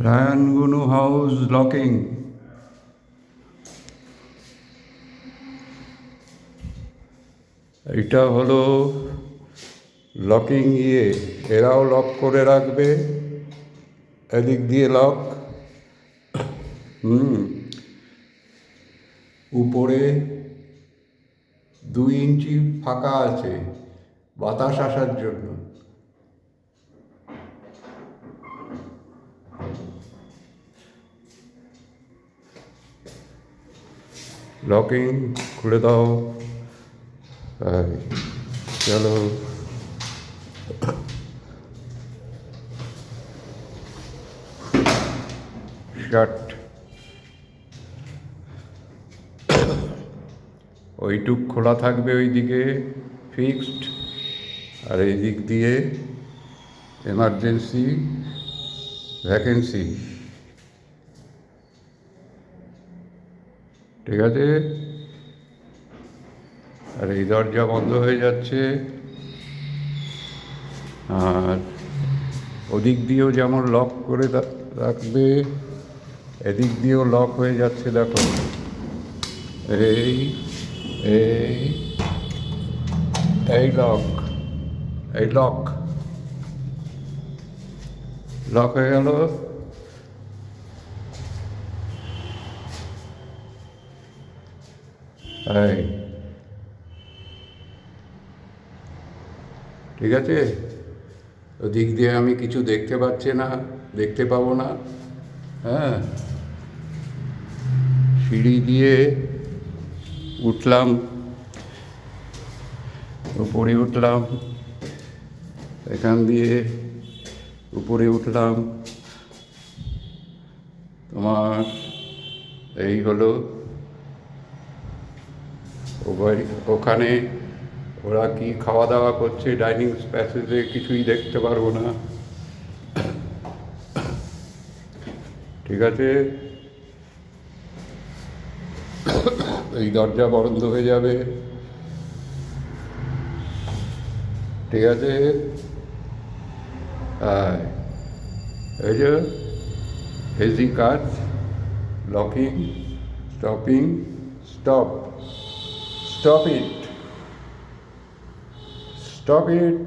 রায়ানগুনু house locking. এটা হলো locking এরাও লক করে রাখবে, এদিক দিয়ে লক। উপরে 2 ইঞ্চি ফাঁকা আছে বাতাস আসার জন্য। লকিং খুলে দাও। চলো, শাট। ওইটুক খোলা থাকবে ওই দিকে ফিক্সড, আর এই দিক দিয়ে এমার্জেন্সি ভ্যাকেন্সি। ঠিক আছে, আর এই দরজা বন্ধ হয়ে যাচ্ছে, আর ওদিক দিয়েও যেমন লক করে রাখবে, এদিক দিয়েও লক হয়ে যাচ্ছে। দেখো, এই এই এই লক, এই লক লক হয়ে গেল। এই ঠিক আছে, ওদিক দিয়ে আমি কিছু দেখতে পাবো না। হ্যাঁ, সিঁড়ি দিয়ে উঠলাম, উপরে উঠলাম, এখান দিয়ে উপরে উঠলাম। তোমার এই হলো ওখানে ওরা কি খাওয়া দাওয়া করছে ডাইনিং স্পেসেসে কিছুই দেখতে পারবো না। ঠিক আছে, এই দরজা বন্ধ হয়ে যাবে। ঠিক আছে, এই যে হেজি কাজ, locking, stopping, stop, stop it, stop it.